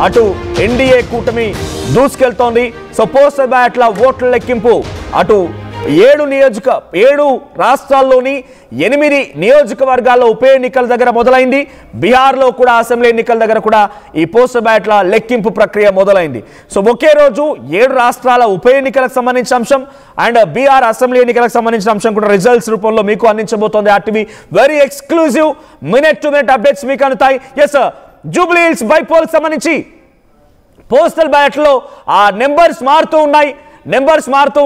అటు ఎన్డీఏ కూటమి దూసుకెళ్తోంది. So postal బ్యాలెట్ల ఓట్ల లెక్కింపు అటు 7 రాష్ట్రాల్లోని 8 నియోజకవర్గాల్లో ఉప ఎన్నికల దగ్గర మొదలైంది. బీహార్లో కూడా అసెంబ్లీ ఎన్నికల దగ్గర కూడా ఈ పోస్టల్ బ్యాలెట్ల లెక్కింపు ప్రక్రియ మొదలైంది. సో ఒకే రోజు 7 రాష్ట్రాల ఉప ఎన్నికలకు సంబంధించిన అంశం అండ్ బీహార్ అసెంబ్లీ ఎన్నికలకు సంబంధించిన అంశం కూడా రిజల్ట్స్ రూపంలో మీకు అందించబోతోంది RTV. Very exclusive minute to minute updates మీకు అందుతాయి. ఎస్ జూబ్లీ హిల్స్ బైపోల్ సంబంధించి పోస్టల్ బ్యాలెట్లో ఆ నెంబర్స్ మారుతూ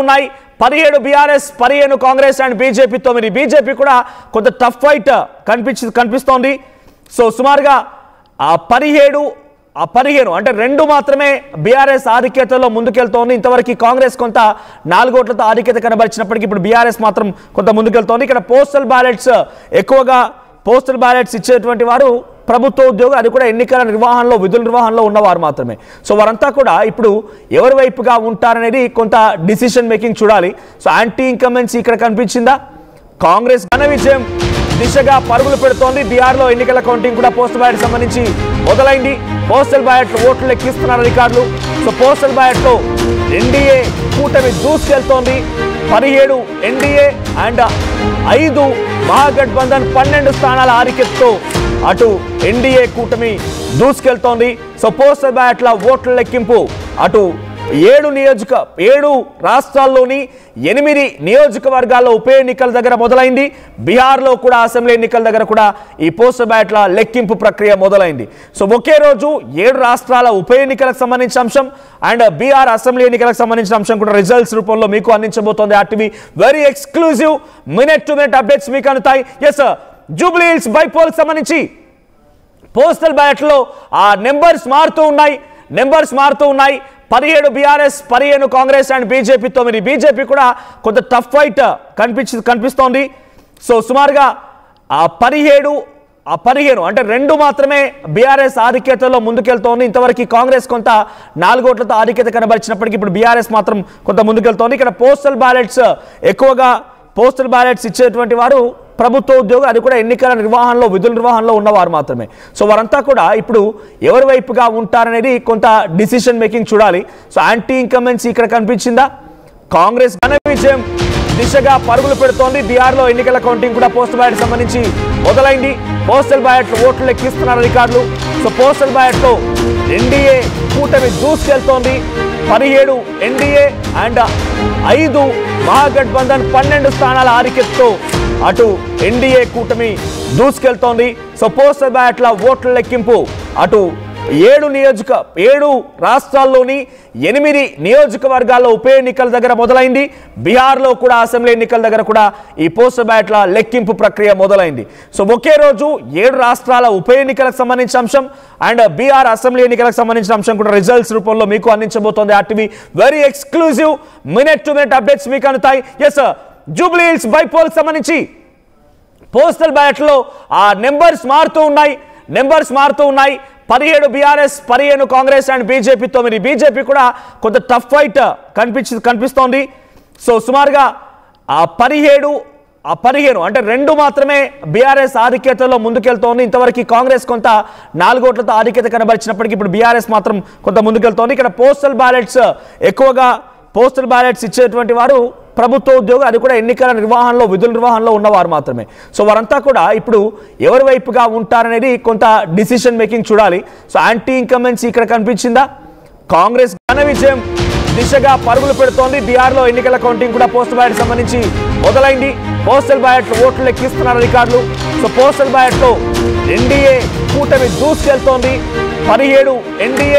ఉన్నాయి. 17 BRS, 15 Congress and BJP 9. BJP కూడా కొంత టఫ్ ఫైట్ కనిపిస్తోంది. సో సుమారుగా ఆ 15 అంటే 2 మాత్రమే బీఆర్ఎస్ ఆధిక్యతలో ముందుకెళ్తోంది. ఇంతవరకు కాంగ్రెస్ కొంత 4 ఓట్లతో ఆధిక్యత కనబరిచినప్పటికీ ఇప్పుడు బీఆర్ఎస్ మాత్రం కొంత ముందుకెళ్తోంది. ఇక్కడ పోస్టల్ బ్యాలెట్స్ ఇచ్చేటువంటి వారు ప్రభుత్వ ఉద్యోగులు, అది కూడా ఎన్నికల నిర్వహణలో విధుల నిర్వహణలో ఉన్నవారు మాత్రమే. సో వారంతా కూడా ఇప్పుడు ఎవరి వైపుగా ఉంటారనేది కొంత డిసిషన్ మేకింగ్ చూడాలి. సో యాంటీ ఇన్కంబెన్సీ ఇక్కడ కనిపించిందా? కాంగ్రెస్ ఘన విజయం దిశగా పరుగులు పెడుతోంది. బీహార్లో ఎన్నికల కౌంటింగ్ కూడా పోస్టల్ బ్యాలెట్ సంబంధించి మొదలైంది. పోస్టల్ బ్యాలెట్ ఓట్లు లెక్కిస్తున్నారు అధికారులు. సో పోస్టల్ బ్యాలెట్లో ఎన్డీఏ కూటమి దూసుకెళ్తోంది. 17 ఎన్డీఏ అండ్ 5 మహాగఠబంధన్ 12 స్థానాల ఆధిక్యతతో అటు ఎన్డీఏ కూటమి దూసుకెళ్తోంది. సో పోస్టల్ బ్యాలెట్ల ఓట్ల లెక్కింపు అటు 7 రాష్ట్రాల్లోని 8 నియోజకవర్గాల్లో ఉప ఎన్నికల దగ్గర మొదలైంది. బీహార్లో కూడా అసెంబ్లీ ఎన్నికల దగ్గర కూడా ఈ పోస్టల్ బ్యాలెట్ల లెక్కింపు ప్రక్రియ మొదలైంది. సో ఒకే రోజు 7 రాష్ట్రాల ఉప ఎన్నికలకు సంబంధించిన అంశం అండ్ బీహార్ అసెంబ్లీ ఎన్నికలకు సంబంధించిన అంశం కూడా రిజల్ట్స్ రూపంలో మీకు అందించబోతోంది RTV. Very exclusive minute to minute updates మీకు అందుతాయి. ఎస్ జూబ్లీ హిల్స్ బైపోల్ సంబంధించి పోస్టల్ బ్యాలెట్లో ఆ నెంబర్స్ మారుతూ ఉన్నాయి. 17 BRS, 15 Congress and BJP 9. BJP కూడా కొంత టఫ్ ఫైట్ కనిపిస్తోంది. సో సుమారుగా ఆ 15 అంటే 2 మాత్రమే బీఆర్ఎస్ ఆధిక్యతలో ముందుకెళ్తోంది. ఇంతవరకు కాంగ్రెస్ కొంత 4 ఓట్లతో ఆధిక్యత కనబరిచినప్పటికీ ఇప్పుడు బీఆర్ఎస్ మాత్రం కొంత ముందుకెళ్తోంది. ఇక్కడ పోస్టల్ బ్యాలెట్స్ ఇచ్చేటువంటి వారు ప్రభుత్వ ఉద్యోగులు, అది కూడా ఎన్నికల నిర్వహణలో విధుల నిర్వహణలో ఉన్నవారు మాత్రమే. సో వారంతా కూడా ఇప్పుడు ఎవరి వైపుగా ఉంటారనేది కొంత డిసిషన్ మేకింగ్ చూడాలి. సో యాంటీ ఇన్కంబెన్సీ ఇక్కడ కనిపించిందా? కాంగ్రెస్ ఘన విజయం దిశగా పరుగులు పెడుతోంది. బీహార్లో ఎన్నికల కౌంటింగ్ కూడా పోస్టల్ బ్యాలెట్ సంబంధించి మొదలైంది. పోస్టల్ బ్యాలెట్ ఓట్లు లెక్కిస్తున్నారు అధికారులు. సో పోస్టల్ బ్యాలెట్లో ఎన్డీఏ కూటమి దూసుకెళ్తోంది. 17 ఎన్డీఏ అండ్ 5 మహాగఠబంధన్ 12 స్థానాల ఆధిక్యతతో అటు ఎన్డీఏ కూటమి దూసుకెళ్తోంది. సో పోస్టల్ బ్యాలెట్ల ఓట్ల లెక్కింపు అటు 7 రాష్ట్రాల్లోని 8 నియోజకవర్గాల్లో ఉప ఎన్నికల దగ్గర మొదలైంది. బీహార్లో కూడా అసెంబ్లీ ఎన్నికల దగ్గర కూడా ఈ పోస్టల్ బ్యాలెట్ల లెక్కింపు ప్రక్రియ మొదలైంది. సో ఒకే రోజు 7 రాష్ట్రాల ఉప ఎన్నికలకు సంబంధించిన అంశం అండ్ బీహార్ అసెంబ్లీ ఎన్నికలకు సంబంధించిన అంశం కూడా రిజల్ట్స్ రూపంలో మీకు అందించబోతోంది RTV. Very exclusive minute to minute updates మీకు అందుతాయి. ఎస్ జూబ్లీ హిల్స్ బైపోల్ సంబంధించి పోస్టల్ బ్యాలెట్లో ఆ నెంబర్స్ మారుతూ ఉన్నాయి. 17 BRS, 15 Congress and BJP 9. BJP కూడా కొంత టఫ్ ఫైట్ కనిపిస్తోంది. సో సుమారుగా ఆ 15 అంటే 2 మాత్రమే బీఆర్ఎస్ ఆధిక్యతలో ముందుకెళ్తోంది. ఇంతవరకు కాంగ్రెస్ కొంత 4 ఓట్లతో ఆధిక్యత కనబరిచినప్పటికీ ఇప్పుడు బీఆర్ఎస్ మాత్రం కొంత ముందుకెళ్తోంది. ఇక్కడ పోస్టల్ బ్యాలెట్స్ ఇచ్చేటువంటి వారు ప్రభుత్వ ఉద్యోగులు, అది కూడా ఎన్నికల నిర్వహణలో విధుల నిర్వహణలో ఉన్నవారు మాత్రమే. సో వారంతా కూడా ఇప్పుడు ఎవరి వైపుగా ఉంటారనేది కొంత డిసిషన్ మేకింగ్ చూడాలి. సో యాంటీ ఇన్కంబెన్సీ ఇక్కడ కనిపించిందా? కాంగ్రెస్ ఘన విజయం దిశగా పరుగులు పెడుతోంది. బీహార్లో ఎన్నికల కౌంటింగ్ కూడా పోస్టల్ బ్యాలెట్ సంబంధించి మొదలైంది. పోస్టల్ బ్యాలెట్ ఓట్లు లెక్కిస్తున్నారు అధికారులు. సో పోస్టల్ బ్యాలెట్లో ఎన్డీఏ కూటమి దూసుకెళ్తోంది. 17 ఎన్డీఏ